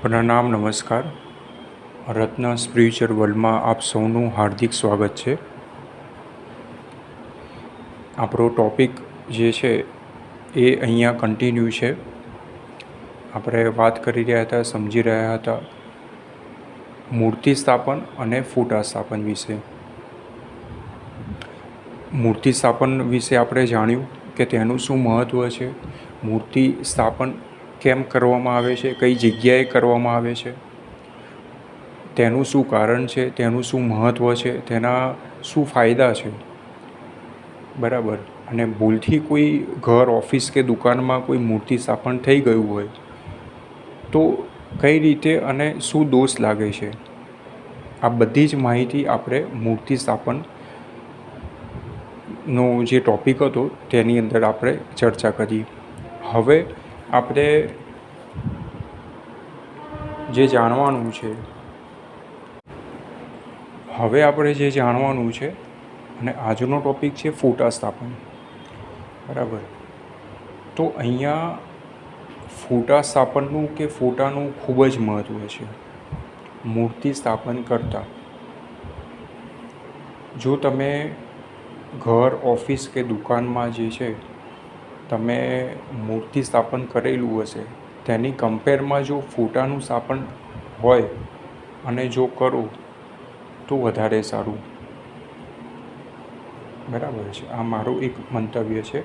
પ્રણામ, નમસ્કાર. રત્ન સ્પિરિચ્યુઅલ વર્લ્ડમાં આપ સૌનું હાર્દિક સ્વાગત છે. આપણો ટૉપિક જે છે એ અહીંયા કન્ટિન્યુ છે. આપણે વાત કરી રહ્યા હતા, સમજી રહ્યા હતા મૂર્તિ સ્થાપન અને ફોટા સ્થાપન વિશે. મૂર્તિ સ્થાપન વિશે આપણે જાણ્યું કે તેનું શું મહત્ત્વ છે, મૂર્તિ સ્થાપન કેમ કરવામાં આવે છે, કઈ જગ્યાએ કરવામાં આવે છે, તેનું શું કારણ છે, તેનું શું મહત્ત્વ છે, તેના શું ફાયદા છે, બરાબર. અને ભૂલથી કોઈ ઘર, ઓફિસ કે દુકાનમાં કોઈ મૂર્તિ સ્થાપન થઈ ગયું હોય તો કઈ રીતે અને શું દોષ લાગે છે, આ બધી જ માહિતી આપણે મૂર્તિ સ્થાપનનો જે ટૉપિક હતો તેની અંદર આપણે ચર્ચા કરી. હવે આપણે જે જાણવાનું છે અને આજનો ટૉપિક છે ફોટા સ્થાપન, બરાબર. તો અહીંયા ફોટા સ્થાપનનું કે ફોટાનું ખૂબ જ મહત્ત્વ છે મૂર્તિ સ્થાપન કરતાં. જો તમે ઘર, ઓફિસ કે દુકાનમાં જે છે તમે મૂર્તિ સ્થાપન કરેલું હશે તેની કમ્પેરમાં જો ફોટાનું સ્થાપન હોય અને જો કરો તો વધારે સારું, બરાબર છે. આ મારું એક મંતવ્ય છે.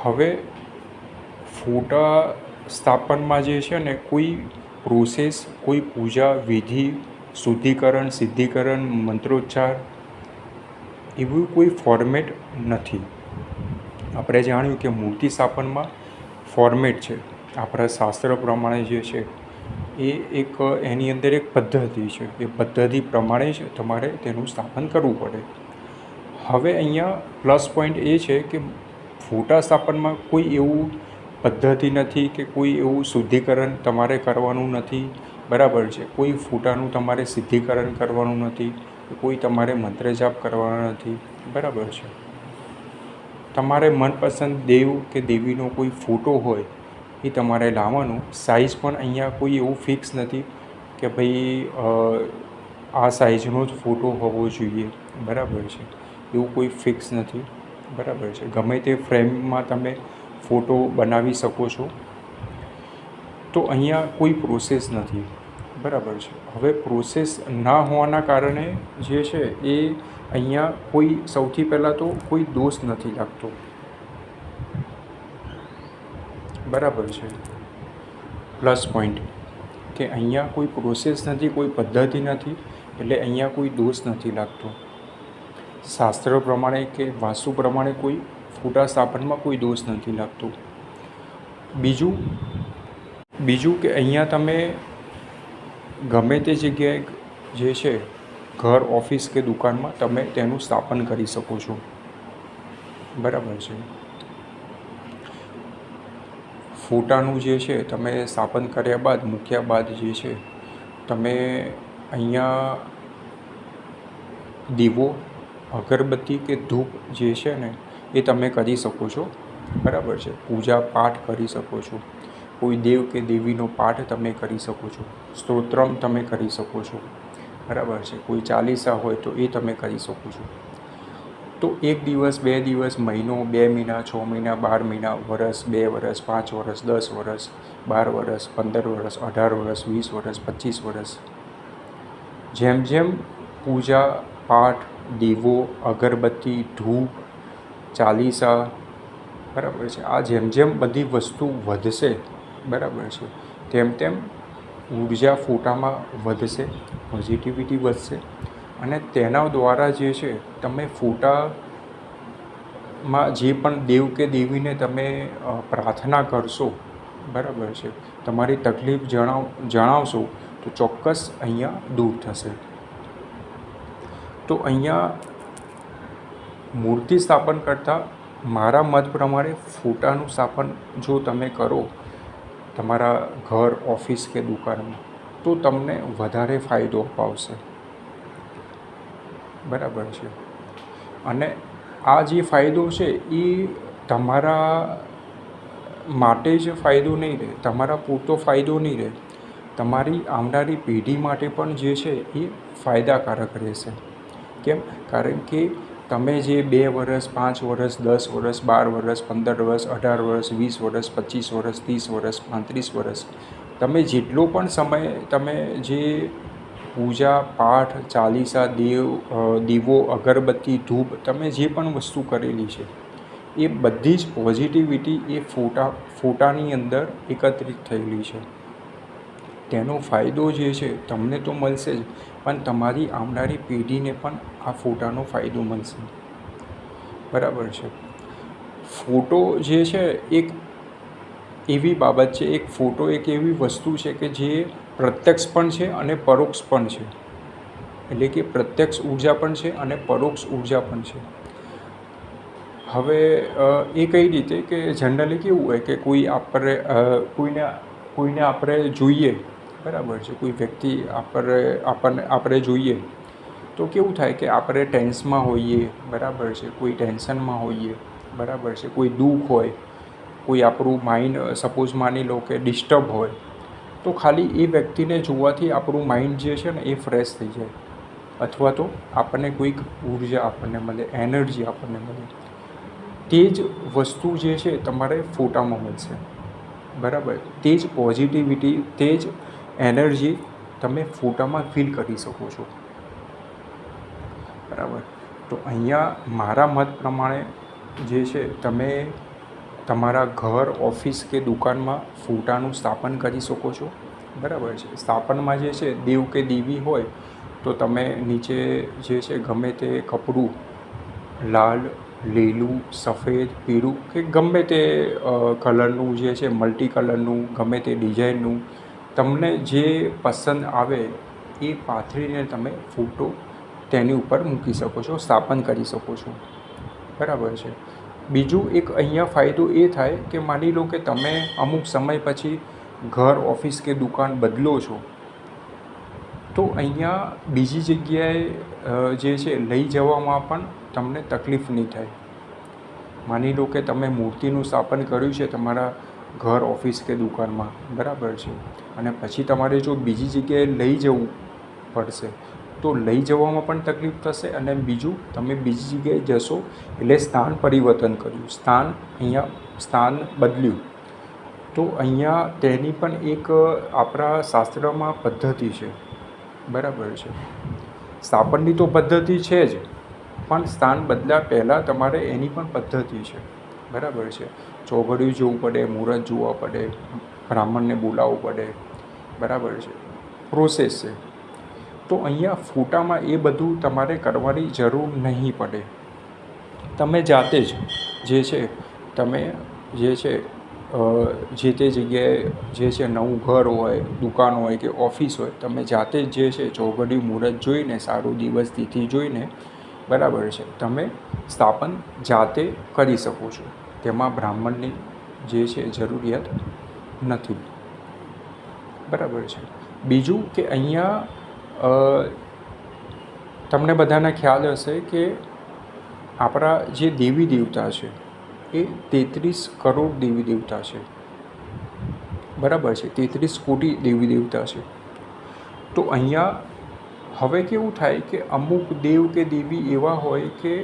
હવે ફોટા સ્થાપનમાં જે છે ને કોઈ પ્રોસેસ, કોઈ પૂજા વિધિ, શુદ્ધિકરણ, સિદ્ધિકરણ, મંત્રોચ્ચાર એવું કોઈ ફોર્મેટ નથી. આપણે જાણ્યું કે મૂર્તિ સ્થાપનમાં ફોર્મેટ છે. આપણા શાસ્ત્ર પ્રમાણે જે છે એ એક એની અંદર એક પદ્ધતિ છે. એ પદ્ધતિ પ્રમાણે જ તમારે તેનું સ્થાપન કરવું પડે. હવે અહીંયા પ્લસ પોઈન્ટ એ છે કે ફોટા સ્થાપનમાં કોઈ એવું પદ્ધતિ નથી કે કોઈ એવું શુદ્ધિકરણ તમારે કરવાનું નથી, બરાબર છે. કોઈ ફોટાનું તમારે સિદ્ધિકરણ કરવાનું નથી, કોઈ તમારે મંત્ર જાપ કરવાના નથી, બરાબર છે. તમારે મનપસંદ દેવ કે દેવીનો કોઈ ફોટો હોય એ તમારે લાવવાનો. સાઇઝ પણ અહીંયા કોઈ એવું ફિક્સ નથી કે ભાઈ આ સાઇઝનો જ ફોટો હોવો જોઈએ, બરાબર છે. એવું કોઈ ફિક્સ નથી, બરાબર છે. ગમે તે ફ્રેમમાં તમે ફોટો બનાવી શકો છો. તો અહીંયા કોઈ પ્રોસેસ નથી, બરાબર છે. હવે પ્રોસેસ ના હોવાના કારણે જે છે એ અહીંયા કોઈ સૌથી પહેલાં તો કોઈ દોષ નથી લાગતો, બરાબર છે. પ્લસ પોઈન્ટ કે અહીંયા કોઈ પ્રોસેસ નથી, કોઈ પદ્ધતિ નથી, એટલે અહીંયા કોઈ દોષ નથી લાગતો. શાસ્ત્ર પ્રમાણે કે વાસ્તુ પ્રમાણે કોઈ ફોટા સ્થાપનમાં કોઈ દોષ નથી લાગતો. બીજું કે અહીંયા તમે ગમે તે જગ્યાએ જે છે ઘર, ઓફિસ કે દુકાનમાં તમે તેનું સ્થાપન કરી શકો છો, બરાબર છે. ફોટાનું જે છે તમે સ્થાપન કર્યા બાદ, મૂક્યા બાદ જે છે તમે અહીંયા દીવો, અગરબત્તી કે ધૂપ જે છે ને એ તમે કરી શકો છો, બરાબર છે. પૂજા પાઠ કરી શકો છો, કોઈ દેવ કે દેવીનો પાઠ તમે કરી શકો છો, સ્તોત્રમ તમે કરી શકો છો, બરાબર છે. કોઈ ચાલીસા હોય તો એ તમે કરી શકો છો. તો 1 દિવસ, 2 દિવસ, મહિનો, 2 મહિના, 6 મહિના, 12 મહિના, વર્ષ, 2 વર્ષ, 5 વર્ષ, 10 વર્ષ, 12 વર્ષ, 15 વર્ષ, 18 વર્ષ, 20 વર્ષ, 25 વર્ષ, જેમ જેમ પૂજા પાઠ, દીવો, અગરબત્તી, ધૂપ, ચાલીસા, બરાબર છે, આ જેમ જેમ બધી વસ્તુ વધશે, બરાબર છે, તેમ તેમ ઉર્જા ફોટામાં વધશે, પોઝિટિવિટી વધશે. અને તેના દ્વારા જે છે તમે ફોટામાં જે પણ દેવ કે દેવીને તમે પ્રાર્થના કરશો, બરાબર છે, તમારી તકલીફ જણાવશો તો ચોક્કસ અહીંયા દૂર થશે. તો અહીંયા મૂર્તિ સ્થાપન કરતાં મારા મત પ્રમાણે ફોટાનું સ્થાપન જો તમે કરો તમારા ઘર, ઓફિસ કે દુકાનમાં તો તમને વધારે ફાયદો અપાવશે, બરાબર છે. અને આ જે ફાયદો છે એ તમારા માટે જ ફાયદો નહીં રહે, તમારા પૂરતો ફાયદો નહીં રહે, તમારી આવનારી પેઢી માટે પણ જે છે એ ફાયદાકારક રહેશે. કેમ? કારણ કે તમે જે 2 વર્ષ, 5 વર્ષ, 10 વર્ષ, 12 વર્ષ, 15 વર્ષ, 18 વર્ષ, 20 વર્ષ, 25 વર્ષ, 30 વર્ષ, 35 વર્ષ, તમે જેટલો પણ સમય તમે જે પૂજા પાઠ, ચાલીસા, દીવો, અગરબત્તી, ધૂપ, તમે જે પણ વસ્તુ કરેલી છે એ બધી જ પોઝિટિવિટી એ ફોટાની અંદર એકત્રિત થયેલી છે. તેનો ફાયદો જે છે તમને તો મળશે જ, પણ તમારી આવનારી પેઢીને પણ આ ફોટાનો ફાયદો મળશે. બરાબર છે. ફોટો જે છે એક એવી બાબત છે, એક ફોટો એક એવી વસ્તુ છે કે જે પ્રત્યક્ષ પણ છે અને પરોક્ષ પણ છે. એટલે કે પ્રત્યક્ષ ઉર્જા પણ છે અને પરોક્ષ ઉર્જા પણ છે. હવે એ કઈ રીતે કે જનરલી કેવું હોય કે કોઈને આપણે જોઈએ, બરાબર છે, કોઈ વ્યક્તિ આપણે જોઈએ તો કેવું થાય કે આપણે ટેન્સમાં હોઈએ, બરાબર છે, કોઈ ટેન્શનમાં હોઈએ, બરાબર છે, કોઈ દુઃખ હોય, કોઈ આપણું માઇન્ડ સપોઝ માની લો કે ડિસ્ટર્બ હોય, તો ખાલી એ વ્યક્તિને જોવાથી આપણું માઇન્ડ જે છે ને એ ફ્રેશ થઈ જાય, અથવા તો આપણને કોઈક ઉર્જા આપણને મળે, એનર્જી આપણને મળે. તે જ વસ્તુ જે છે તમારે ફોટામાં મળશે. બરાબર. તે જ પોઝિટિવિટી, તે જ એનર્જી તમે ફોટામાં ફીલ કરી શકો છો. બરાબર. તો અહીંયા મારા મત પ્રમાણે જે છે તમે તમારા ઘર, ઓફિસ કે દુકાનમાં ફોટાનું સ્થાપન કરી શકો છો. બરાબર છે. સ્થાપનમાં જે છે દેવ કે દેવી હોય તો તમે નીચે જે છે ગમે તે કપડું, લાલ, લીલું, સફેદ, પીળું કે ગમે તે કલરનું જે છે, મલ્ટી કલરનું, ગમે તે ડિઝાઇનનું, તમને જે પસંદ આવે એ પાથરીને તમે ફોટો તેની ઉપર મૂકી શકો છો, સ્થાપન કરી શકો છો. બરાબર છે. બીજું એક અહીંયા ફાયદો એ થાય કે માની લો કે તમે અમુક સમય પછી ઘર, ઓફિસ કે દુકાન બદલો છો, તો અહીંયા બીજી જગ્યાએ જે છે લઈ જવામાં પણ તમને તકલીફ નહીં થાય. માની લો કે તમે મૂર્તિનું સ્થાપન કર્યું છે તમારા ઘર, ઓફિસ કે દુકાનમાં, બરાબર છે, અને પછી તમારે જો બીજી જગ્યાએ લઈ જવું પડશે તો લઈ જવામાં પણ તકલીફ થશે. અને બીજું, તમે બીજી જગ્યાએ જશો એટલે સ્થાન પરિવર્તન કર્યું, સ્થાન બદલ્યું, તો અહીંયા તેની પણ એક આપણા શાસ્ત્રમાં પદ્ધતિ છે. બરાબર છે. સ્થાપનની તો પદ્ધતિ છે જ, પણ સ્થાન બદલ્યા પહેલાં તમારે એની પણ પદ્ધતિ છે. બરાબર છે. ચોઘડિયું જોવું પડે, મુહૂર્ત જોવા પડે, બ્રાહ્મણને બોલાવવું પડે, બરાબર છે, પ્રોસેસ છે. તો અહીંયા ફોટામાં એ બધું તમારે કરવાની જરૂર નહીં પડે. તમે જાતે જ જે છે તમે જે છે જે તે જગ્યાએ જે છે નવું ઘર હોય, દુકાન હોય કે ઓફિસ હોય, તમે જાતે જ જે છે ચોઘડિયું મુહૂર્ત જોઈને, સારો દિવસ તિથિ જોઈને, બરાબર છે, તમે સ્થાપન જાતે કરી શકો છો. તેમાં બ્રાહ્મણની જે છે જરૂરિયાત નથી. બરાબર છે. બીજું કે અહીંયા તમને બધાને ખ્યાલ હશે કે આપણા જે દેવી દેવતા છે એ 33 કરોડ દેવી દેવતા છે. બરાબર છે. 33 કોટી દેવી દેવતા છે. તો અહીંયા હવે કેવું થાય કે અમુક દેવ કે દેવી એવા હોય કે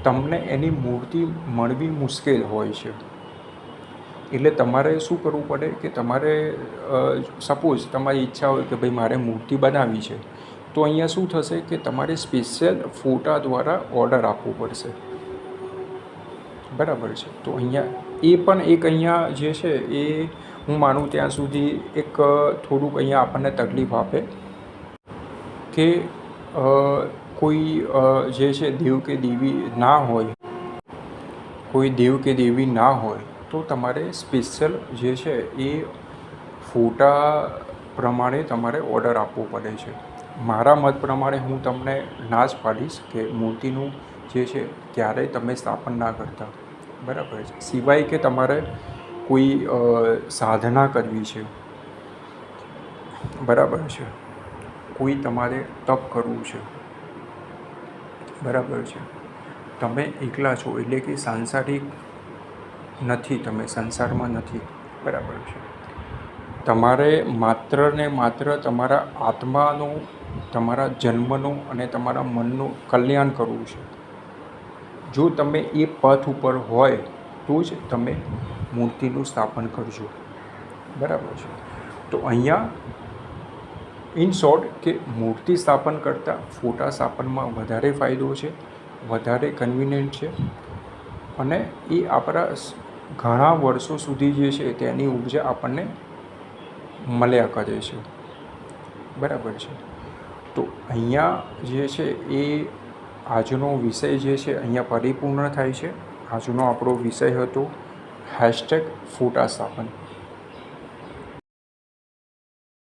તમને એની મૂર્તિ મળવી મુશ્કેલ હોય છે. એટલે તમારે શું કરવું પડે કે તમારે સપોઝ તમારી ઈચ્છા હોય કે ભાઈ મારે મૂર્તિ બનાવવી છે, તો અહીંયા શું થશે કે તમારે સ્પેશિયલ ફોટા દ્વારા ઓર્ડર આપવો પડશે. બરાબર છે. તો અહીંયા એ પણ એક અહીંયા જે છે એ હું માનું ત્યાં સુધી એક થોડુંક અહીંયા આપણને તકલીફ આપે કે કોઈ જે છે દેવ કે દેવી ના હોય, કોઈ દેવ કે દેવી ના હોય તો તમારે સ્પેશિયલ જે છે એ ફોટા પ્રમાણે તમારે ઓર્ડર આપવો પડે છે. મારા મત પ્રમાણે હું તમને ના જ પાડીશ કે મૂર્તિનું જે છે ક્યારેય તમે સ્થાપન ના કરતા. બરાબર છે. સિવાય કે તમારે કોઈ સાધના કરવી છે, બરાબર છે, કોઈ તમારે તપ કરવું છે, બરાબર છે, તમે એકલા છો એટલે કે સાંસારિક નથી, તમે સંસારમાં નથી. બરાબર છે. તમારે માત્ર ને માત્ર તમારા આત્માનું, તમારા જન્મનું અને તમારા મનનું કલ્યાણ કરવું છે. જો તમે એ પથ ઉપર હોય તો જ તમે મૂર્તિનું સ્થાપન કરજો. બરાબર છે. તો અહીંયા ઇન શોર્ટ કે મૂર્તિ સ્થાપન કરતાં ફોટા સ્થાપનમાં વધારે ફાયદો છે, વધારે કન્વિનિયન્ટ છે, અને એ આપણા ઘણા વર્ષો સુધી જે છે તેની ઉર્જા આપણને મળ્યા કરે છે. બરાબર છે. તો અહીંયા જે છે એ આજનો વિષય જે છે અહીંયા પરિપૂર્ણ થાય છે. આજનો આપણો વિષય હતો #ફોટા સ્થાપન.